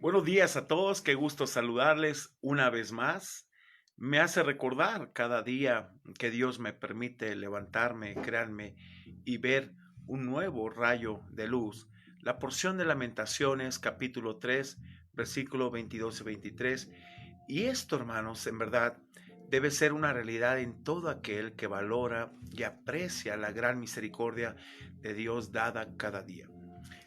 Buenos días a todos, qué gusto saludarles una vez más. Me hace recordar cada día que Dios me permite levantarme, créanme, y ver un nuevo rayo de luz. La porción de Lamentaciones, capítulo 3, versículo 22 y 23. Y esto, hermanos, en verdad, debe ser una realidad en todo aquel que valora y aprecia la gran misericordia de Dios dada cada día.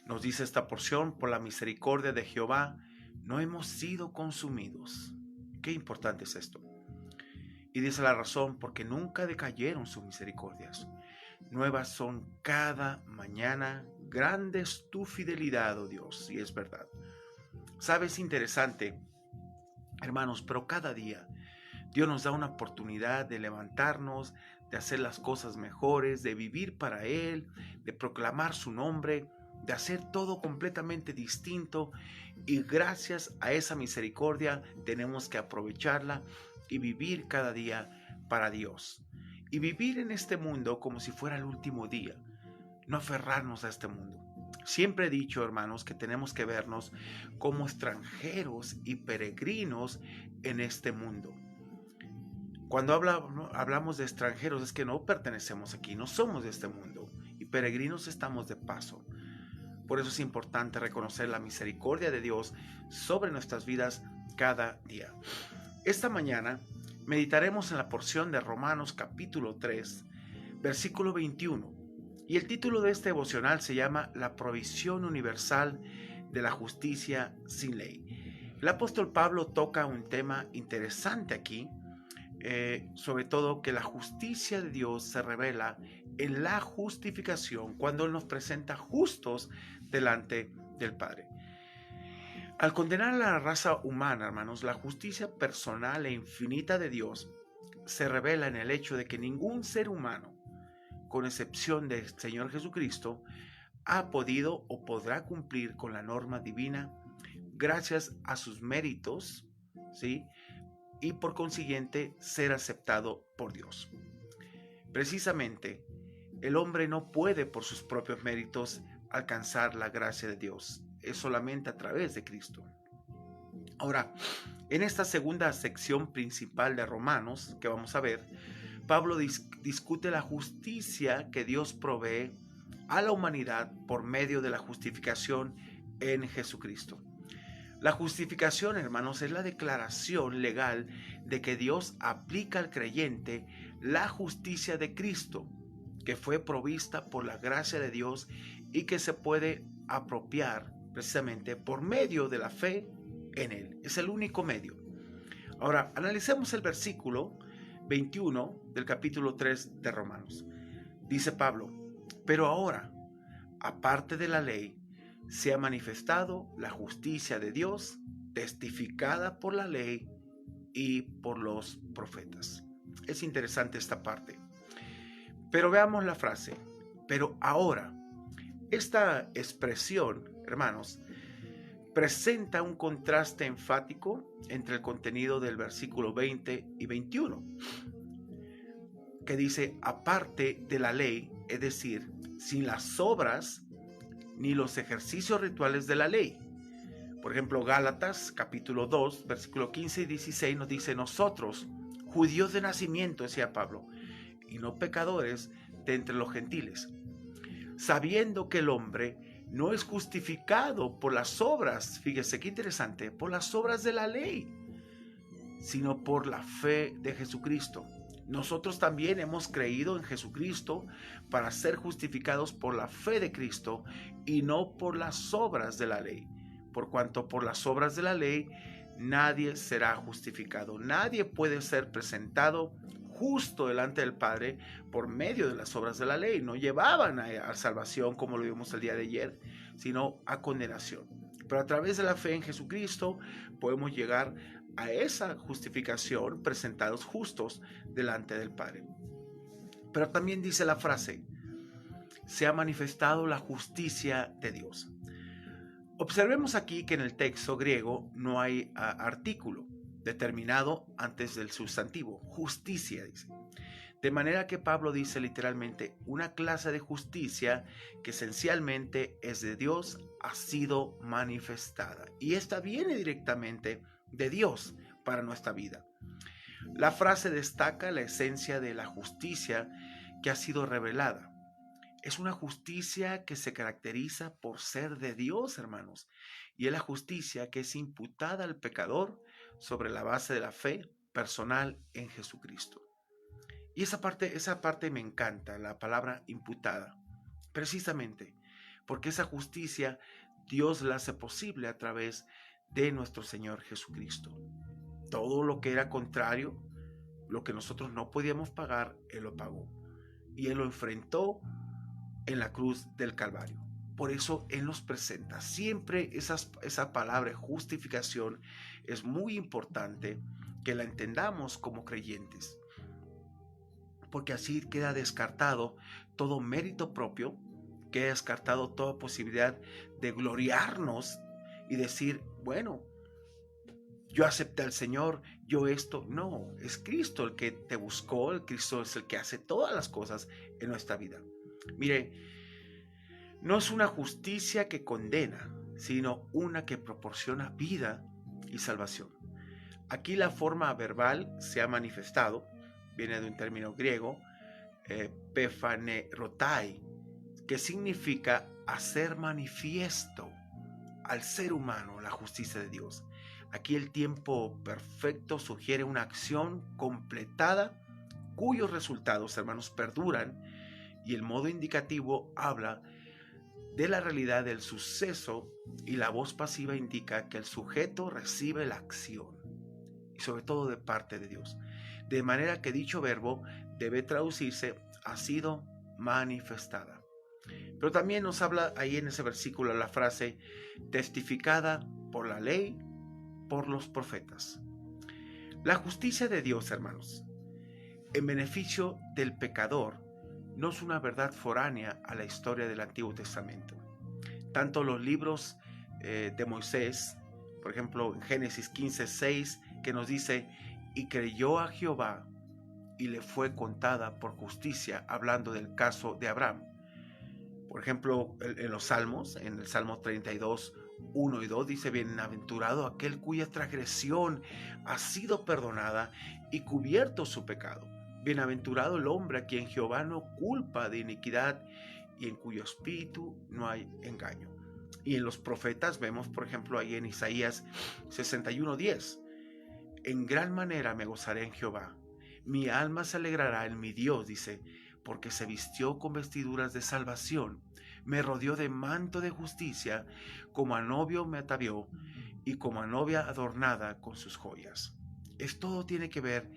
Nos dice esta porción: por la misericordia de Jehová no hemos sido consumidos. Qué importante es esto. Y dice la razón: porque nunca decayeron sus misericordias. Nuevas son cada mañana, grande es tu fidelidad, oh Dios, y es verdad. Sabes, interesante, hermanos, pero cada día Dios nos da una oportunidad de levantarnos, de hacer las cosas mejores, de vivir para Él, de proclamar su nombre, de hacer todo completamente distinto. Y gracias a esa misericordia tenemos que aprovecharla y vivir cada día para Dios. Y vivir en este mundo como si fuera el último día. No aferrarnos a este mundo. Siempre he dicho, hermanos, que tenemos que vernos como extranjeros y peregrinos en este mundo. Cuando hablamos de extranjeros es que no pertenecemos aquí, no somos de este mundo, y peregrinos estamos de paso. Por eso es importante reconocer la misericordia de Dios sobre nuestras vidas cada día. Esta mañana meditaremos en la porción de Romanos capítulo 3, versículo 21. Y el título de este devocional se llama La provisión universal de la justicia sin ley. El apóstol Pablo toca un tema interesante aquí, sobre todo que la justicia de Dios se revela en la justificación, cuando Él nos presenta justos delante del Padre. Al condenar a la raza humana, hermanos, la justicia personal e infinita de Dios se revela en el hecho de que ningún ser humano, con excepción del Señor Jesucristo, ha podido o podrá cumplir con la norma divina gracias a sus méritos, ¿sí? Y por consiguiente ser aceptado por Dios. Precisamente, el hombre no puede por sus propios méritos alcanzar la gracia de Dios, es solamente a través de Cristo. Ahora, en esta segunda sección principal de Romanos que vamos a ver, Pablo discute la justicia que Dios provee a la humanidad por medio de la justificación en Jesucristo. La justificación, hermanos, es la declaración legal de que Dios aplica al creyente la justicia de Cristo, que fue provista por la gracia de Dios y que se puede apropiar precisamente por medio de la fe en Él. Es el único medio. Ahora, analicemos el versículo 21 del capítulo 3 de Romanos. Dice Pablo: pero ahora, aparte de la ley, se ha manifestado la justicia de Dios, testificada por la ley y por los profetas. Es interesante esta parte. Pero veamos la frase: pero ahora. Esta expresión, hermanos, presenta un contraste enfático entre el contenido del versículo 20 y 21, que dice: aparte de la ley, es decir, sin las obras ni los ejercicios rituales de la ley. Por ejemplo, Gálatas capítulo 2, versículo 15 y 16 nos dice: nosotros, judíos de nacimiento, decía Pablo, y no pecadores de entre los gentiles, sabiendo que el hombre no es justificado por las obras, fíjese qué interesante, por las obras de la ley, sino por la fe de Jesucristo. Nosotros también hemos creído en Jesucristo para ser justificados por la fe de Cristo y no por las obras de la ley. Por cuanto por las obras de la ley nadie será justificado. Nadie puede ser presentado justo delante del Padre por medio de las obras de la ley. No llevaban a salvación, como lo vimos el día de ayer, sino a condenación. Pero a través de la fe en Jesucristo podemos llegar a esa justificación, presentados justos delante del Padre. Pero también dice la frase: se ha manifestado la justicia de Dios. Observemos aquí que en el texto griego no hay artículo determinado antes del sustantivo. Justicia, dice. De manera que Pablo dice literalmente, una clase de justicia que esencialmente es de Dios ha sido manifestada. Y esta viene directamente de Dios para nuestra vida. La frase destaca la esencia de la justicia que ha sido revelada. Es una justicia que se caracteriza por ser de Dios, hermanos. Y es la justicia que es imputada al pecador sobre la base de la fe personal en Jesucristo. Y esa parte me encanta, la palabra imputada, precisamente porque esa justicia Dios la hace posible a través de nuestro Señor Jesucristo. Todo lo que era contrario, lo que nosotros no podíamos pagar, Él lo pagó. Y Él lo enfrentó en la cruz del Calvario. Por eso Él nos presenta siempre esa palabra justificación. Es muy importante que la entendamos como creyentes, porque así queda descartado todo mérito propio, queda descartado toda posibilidad de gloriarnos y decir, bueno, yo acepté al Señor, yo esto. No, es Cristo el que te buscó, el Cristo es el que hace todas las cosas en nuestra vida. Mire, no es una justicia que condena, sino una que proporciona vida y salvación. Aquí la forma verbal se ha manifestado, viene de un término griego, pefanerotai, que significa hacer manifiesto al ser humano la justicia de Dios. Aquí el tiempo perfecto sugiere una acción completada cuyos resultados, hermanos, perduran, y el modo indicativo habla de la realidad del suceso, y la voz pasiva indica que el sujeto recibe la acción, y sobre todo de parte de Dios. De manera que dicho verbo debe traducirse ha sido manifestada. Pero también nos habla ahí en ese versículo la frase testificada por la ley, por los profetas. La justicia de Dios, hermanos, en beneficio del pecador, no es una verdad foránea a la historia del Antiguo Testamento. Tanto los libros de Moisés, por ejemplo en Génesis 15:6, que nos dice, y creyó a Jehová y le fue contada por justicia, hablando del caso de Abraham. Por ejemplo, en los Salmos, en el Salmo 32, 1 y 2, dice, bienaventurado aquel cuya transgresión ha sido perdonada y cubierto su pecado. Bienaventurado el hombre a quien Jehová no culpa de iniquidad y en cuyo espíritu no hay engaño. Y en los profetas vemos, por ejemplo, ahí en Isaías 61:10, en gran manera me gozaré en Jehová. Mi alma se alegrará en mi Dios, dice, porque se vistió con vestiduras de salvación, me rodeó de manto de justicia, como a novio me atavió y como a novia adornada con sus joyas. Todo tiene que ver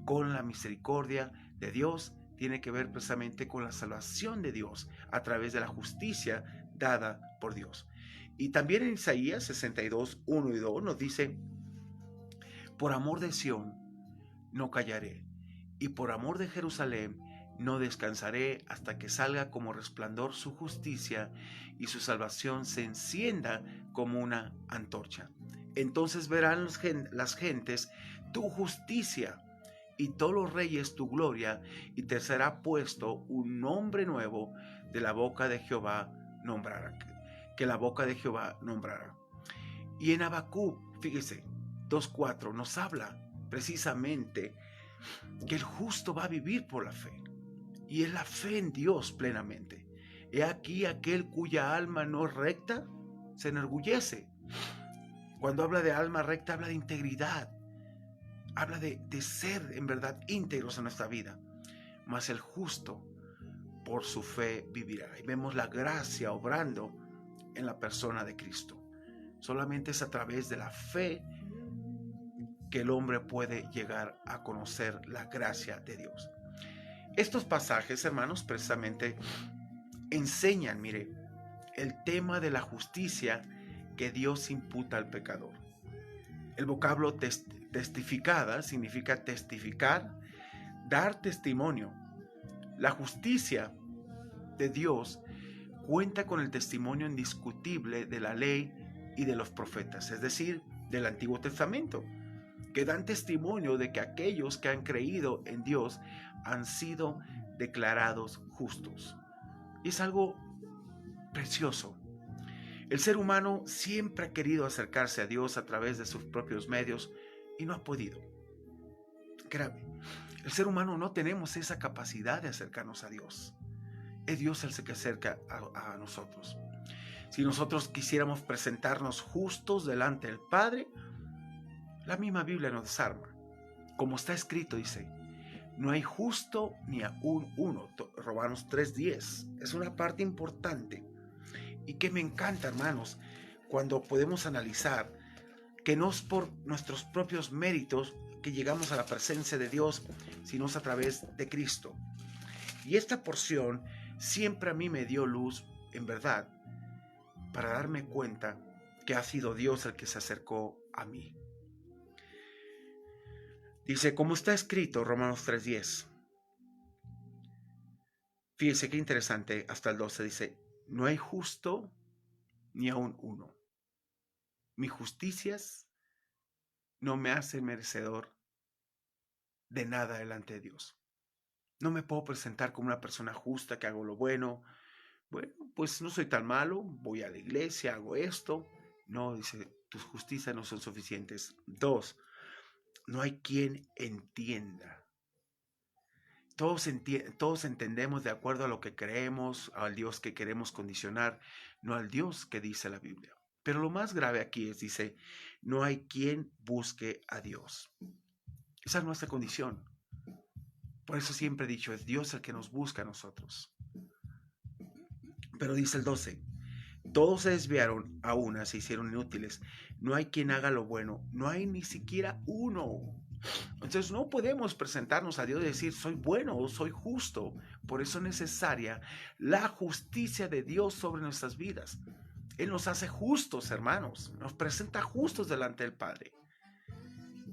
con la misericordia de Dios, tiene que ver precisamente con la salvación de Dios a través de la justicia dada por Dios. Y también en Isaías 62, 1 y 2 nos dice, por amor de Sión no callaré, y por amor de Jerusalén no descansaré hasta que salga como resplandor su justicia y su salvación se encienda como una antorcha. Entonces verán las gentes tu justicia y todos los reyes tu gloria, y te será puesto un nombre nuevo de la boca de Jehová nombrará, que la boca de Jehová nombrará. Y en Habacuc, fíjese, 2:4 nos habla precisamente que el justo va a vivir por la fe, y es la fe en Dios plenamente. He aquí aquel cuya alma no es recta se enorgullece. Cuando habla de alma recta, habla de integridad, habla de ser en verdad íntegros en nuestra vida. Mas el justo por su fe vivirá. Y vemos la gracia obrando en la persona de Cristo. Solamente es a través de la fe que el hombre puede llegar a conocer la gracia de Dios. Estos pasajes, hermanos, precisamente enseñan, mire, el tema de la justicia que Dios imputa al pecador. El vocablo testificada significa testificar, dar testimonio. La justicia de Dios cuenta con el testimonio indiscutible de la ley y de los profetas, es decir, del Antiguo Testamento. que dan testimonio de que aquellos que han creído en Dios han sido declarados justos. Y es algo precioso. El ser humano siempre ha querido acercarse a Dios a través de sus propios medios y no ha podido. Créame, el ser humano no tenemos esa capacidad de acercarnos a Dios. Es Dios el que se acerca a nosotros. Si nosotros quisiéramos presentarnos justos delante del Padre, la misma Biblia nos desarma. Como está escrito, dice, no hay justo ni aún uno. Romanos 3:10. Es una parte importante y que me encanta, hermanos, cuando podemos analizar que no es por nuestros propios méritos que llegamos a la presencia de Dios, sino es a través de Cristo. Y esta porción siempre a mí me dio luz, en verdad, para darme cuenta que ha sido Dios el que se acercó a mí. Dice, como está escrito, Romanos 3:10. Fíjese qué interesante, hasta el 12 dice, no hay justo ni aún uno. Mis justicias no me hacen merecedor de nada delante de Dios. No me puedo presentar como una persona justa que hago lo bueno. Bueno, pues no soy tan malo, voy a la iglesia, hago esto. No, dice, tus justicias no son suficientes. 2, no hay quien entienda. Todos entendemos de acuerdo a lo que creemos, al Dios que queremos condicionar, no al Dios que dice la Biblia. Pero lo más grave aquí es, dice, no hay quien busque a Dios. Esa es nuestra condición. Por eso siempre he dicho, es Dios el que nos busca a nosotros. Pero dice el 12, todos se desviaron a una, se hicieron inútiles. No hay quien haga lo bueno, no hay ni siquiera uno. Entonces no podemos presentarnos a Dios y decir, soy bueno, soy justo. Por eso es necesaria la justicia de Dios sobre nuestras vidas. Él nos hace justos, hermanos, nos presenta justos delante del Padre.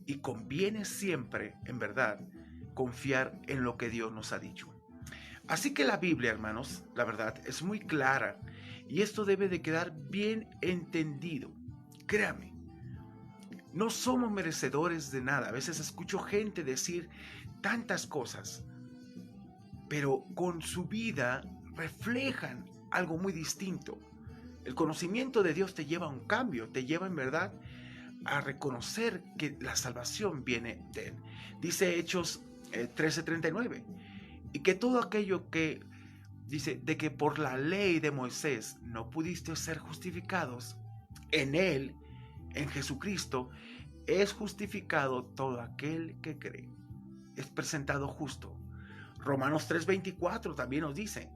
Y conviene siempre, en verdad, confiar en lo que Dios nos ha dicho. Así que la Biblia, hermanos, la verdad, es muy clara y esto debe de quedar bien entendido. Créame, no somos merecedores de nada. A veces escucho gente decir tantas cosas, pero con su vida reflejan algo muy distinto. El conocimiento de Dios te lleva a un cambio, te lleva en verdad a reconocer que la salvación viene de Él. Dice Hechos 13:39, y que todo aquello que dice de que por la ley de Moisés no pudiste ser justificados, en Él, en Jesucristo, es justificado todo aquel que cree. Es presentado justo. Romanos 3:24 también nos dice,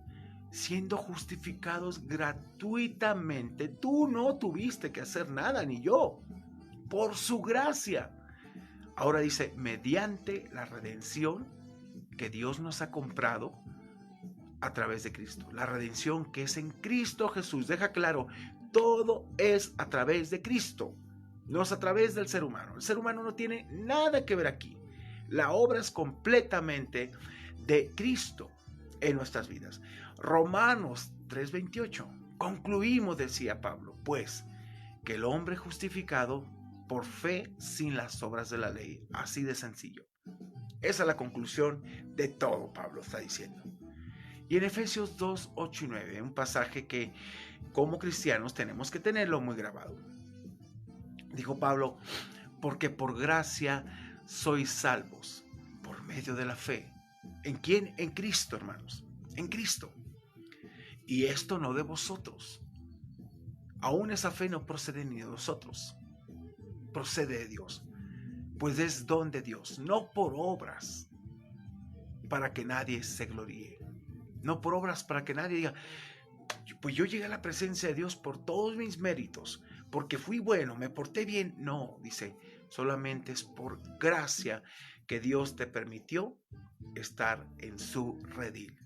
siendo justificados gratuitamente, tú no tuviste que hacer nada, ni yo, por su gracia. Ahora dice, mediante la redención que Dios nos ha comprado a través de Cristo. La redención que es en Cristo Jesús. Deja claro, todo es a través de Cristo. No es a través del ser humano. El ser humano no tiene nada que ver aquí. La obra es completamente de Cristo en nuestras vidas. Romanos 3:28. Concluimos, decía Pablo, pues, que el hombre justificado por fe sin las obras de la ley. Así de sencillo. Esa es la conclusión de todo, Pablo está diciendo. Y en Efesios 2:8 y 9, un pasaje que como cristianos tenemos que tenerlo muy grabado. Dijo Pablo, porque por gracia sois salvos, por medio de la fe. ¿En quién? En Cristo, hermanos, en Cristo. Y esto no de vosotros. Aún esa fe no procede ni de vosotros, procede de Dios. Pues es don de Dios, no por obras, para que nadie se gloríe. No por obras para que nadie diga, pues yo llegué a la presencia de Dios por todos mis méritos, porque fui bueno, me porté bien. No, dice, solamente es por gracia que Dios te permitió estar en su redil.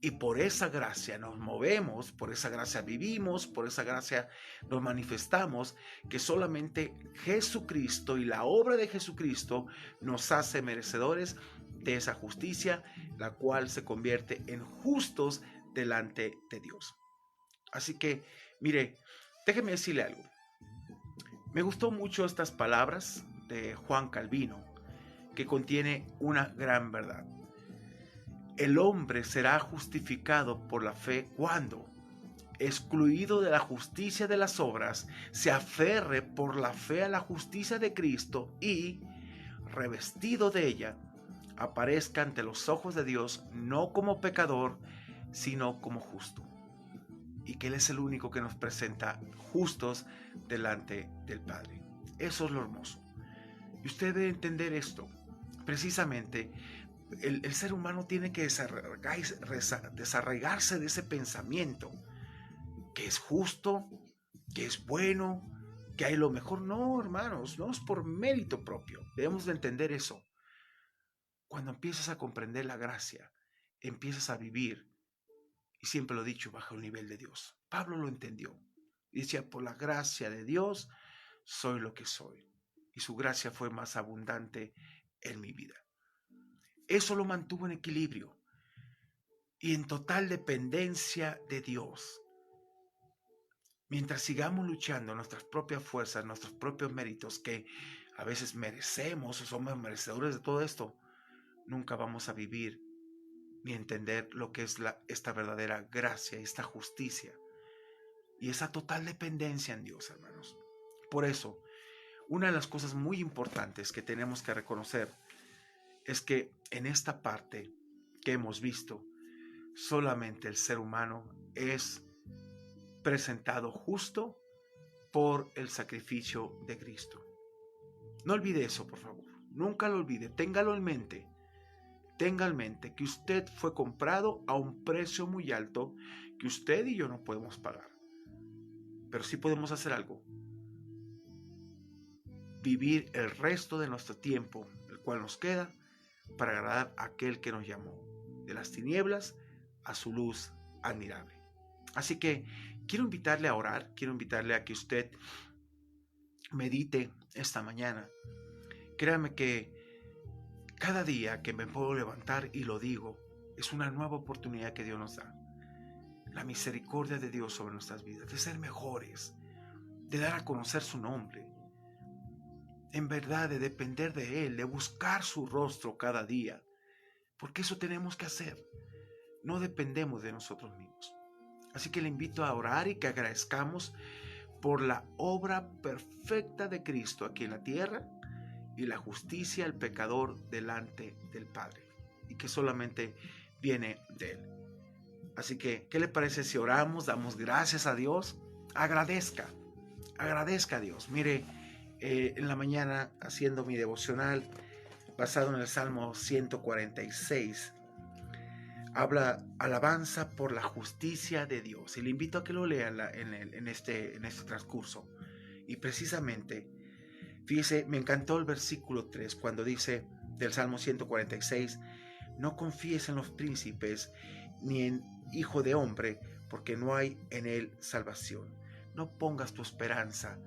Y por esa gracia nos movemos, por esa gracia vivimos, por esa gracia nos manifestamos, que solamente Jesucristo y la obra de Jesucristo nos hace merecedores de esa justicia, la cual se convierte en justos delante de Dios. Así que, mire, déjeme decirle algo. Me gustó mucho estas palabras de Juan Calvino, que contiene una gran verdad. El hombre será justificado por la fe cuando, excluido de la justicia de las obras, se aferre por la fe a la justicia de Cristo y, revestido de ella, aparezca ante los ojos de Dios no como pecador, sino como justo. Y que Él es el único que nos presenta justos delante del Padre. Eso es lo hermoso. Y usted debe entender esto. Precisamente, el ser humano tiene que desarraigarse de ese pensamiento que es justo, que es bueno, que hay lo mejor. No, hermanos, no es por mérito propio. Debemos de entender eso. Cuando empiezas a comprender la gracia, empiezas a vivir, y siempre lo he dicho, bajo el nivel de Dios. Pablo lo entendió. Y decía, por la gracia de Dios, soy lo que soy. Y su gracia fue más abundante en mi vida. Eso lo mantuvo en equilibrio y en total dependencia de Dios. Mientras sigamos luchando nuestras propias fuerzas, nuestros propios méritos, que a veces merecemos o somos merecedores de todo esto, nunca vamos a vivir ni entender lo que es esta verdadera gracia, esta justicia y esa total dependencia en Dios, hermanos. Por eso, una de las cosas muy importantes que tenemos que reconocer es que en esta parte que hemos visto, solamente el ser humano es presentado justo por el sacrificio de Cristo. No olvide eso, por favor. Nunca lo olvide. Téngalo en mente. Tenga en mente que usted fue comprado a un precio muy alto que usted y yo no podemos pagar. Pero sí podemos hacer algo. Vivir el resto de nuestro tiempo, el cual nos queda, para agradar a aquel que nos llamó de las tinieblas a su luz admirable. Así que quiero invitarle a orar, quiero invitarle a que usted medite esta mañana. Créame que cada día que me puedo levantar y lo digo, es una nueva oportunidad que Dios nos da. La misericordia de Dios sobre nuestras vidas, de ser mejores, de dar a conocer su nombre, en verdad de depender de Él, de buscar su rostro cada día, porque eso tenemos que hacer. No dependemos de nosotros mismos. Así que le invito a orar y que agradezcamos por la obra perfecta de Cristo aquí en la tierra y la justicia al pecador delante del Padre, y que solamente viene de Él. Así que, ¿qué le parece si oramos, damos gracias a Dios? Agradezca a Dios. Mire, en la mañana haciendo mi devocional basado en el Salmo 146, habla alabanza por la justicia de Dios. Y le invito a que lo lea en este transcurso. Y precisamente, fíjese, me encantó el versículo 3 cuando dice del Salmo 146, no confíes en los príncipes ni en hijo de hombre, porque no hay en él salvación. No pongas tu esperanza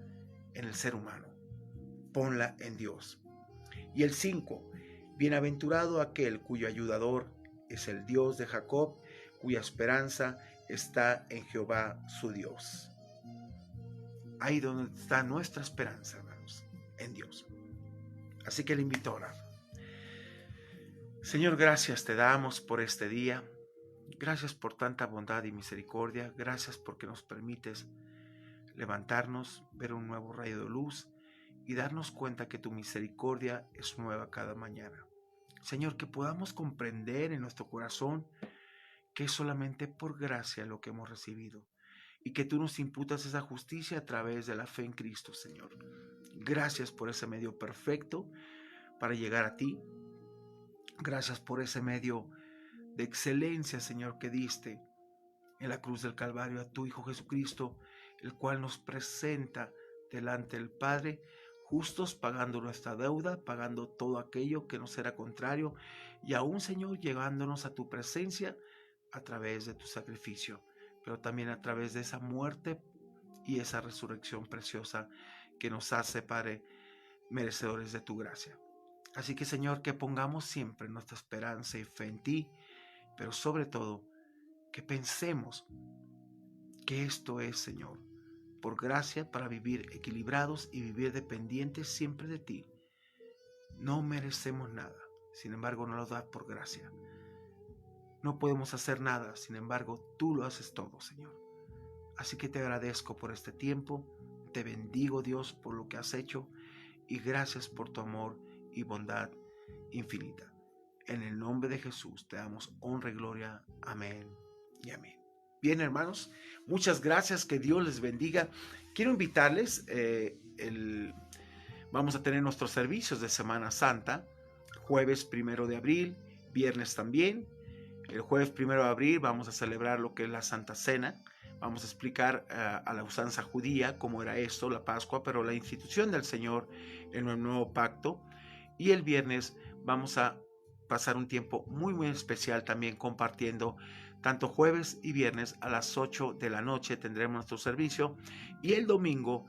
en el ser humano, ponla en Dios. Y el 5, bienaventurado aquel cuyo ayudador es el Dios de Jacob, cuya esperanza está en Jehová su Dios. Ahí donde está nuestra esperanza, hermanos, en Dios. Así que le invito a orar. Señor, gracias te damos por este día. Gracias por tanta bondad y misericordia. Gracias porque nos permites levantarnos, ver un nuevo rayo de luz y darnos cuenta que tu misericordia es nueva cada mañana. Señor, que podamos comprender en nuestro corazón que es solamente por gracia lo que hemos recibido y que tú nos imputas esa justicia a través de la fe en Cristo, Señor. Gracias por ese medio perfecto para llegar a ti. Gracias por ese medio de excelencia, Señor, que diste en la cruz del Calvario a tu Hijo Jesucristo, el cual nos presenta delante del Padre, justos, pagando nuestra deuda, pagando todo aquello que nos era contrario, y aún, Señor, llevándonos a tu presencia a través de tu sacrificio, pero también a través de esa muerte y esa resurrección preciosa que nos hace, Padre, merecedores de tu gracia. Así que, Señor, que pongamos siempre nuestra esperanza y fe en ti, pero sobre todo, que pensemos que esto es, Señor, por gracia para vivir equilibrados y vivir dependientes siempre de ti, No merecemos nada, sin embargo nos lo das por gracia. No podemos hacer nada, sin embargo tú lo haces todo, Señor. Así que te agradezco por este tiempo, te bendigo, Dios, por lo que has hecho, y gracias por tu amor y bondad infinita. En el nombre de Jesús te damos honra y gloria. Amén y amén. Bien, hermanos, muchas gracias, que Dios les bendiga. Quiero invitarles, vamos a tener nuestros servicios de Semana Santa, jueves 1 de abril, viernes también. El jueves 1 de abril vamos a celebrar lo que es la Santa Cena. Vamos a explicar a la usanza judía cómo era esto, la Pascua, pero la institución del Señor en el nuevo pacto. Y el viernes vamos a pasar un tiempo muy especial también compartiendo. Tanto jueves y viernes a las 8 de la noche tendremos nuestro servicio, y el domingo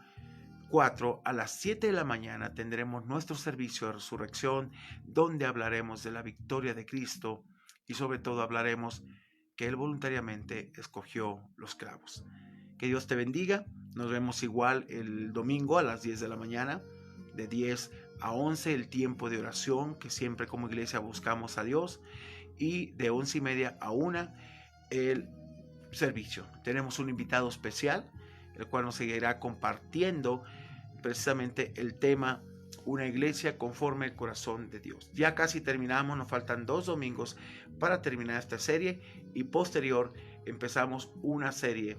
4 a las 7 de la mañana tendremos nuestro servicio de resurrección, donde hablaremos de la victoria de Cristo y sobre todo hablaremos que Él voluntariamente escogió los clavos. Que Dios te bendiga. Nos vemos igual el domingo a las 10 de la mañana, de 10 a 11 el tiempo de oración, que siempre como iglesia buscamos a Dios, y de 11:30 a 1 el servicio. Tenemos un invitado especial, el cual nos seguirá compartiendo precisamente el tema una iglesia conforme al corazón de Dios. Ya casi terminamos, nos faltan 2 domingos para terminar esta serie, y posterior empezamos una serie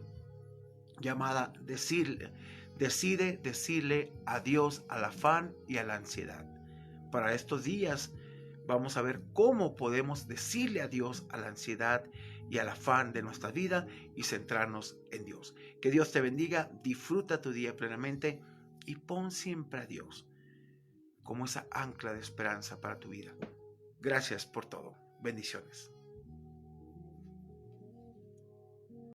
llamada Decide decirle adiós al afán y a la ansiedad. Para estos días vamos a ver cómo podemos decirle adiós a la ansiedad y al afán de nuestra vida y centrarnos en Dios. Que Dios te bendiga, disfruta tu día plenamente y pon siempre a Dios como esa ancla de esperanza para tu vida. Gracias por todo. Bendiciones.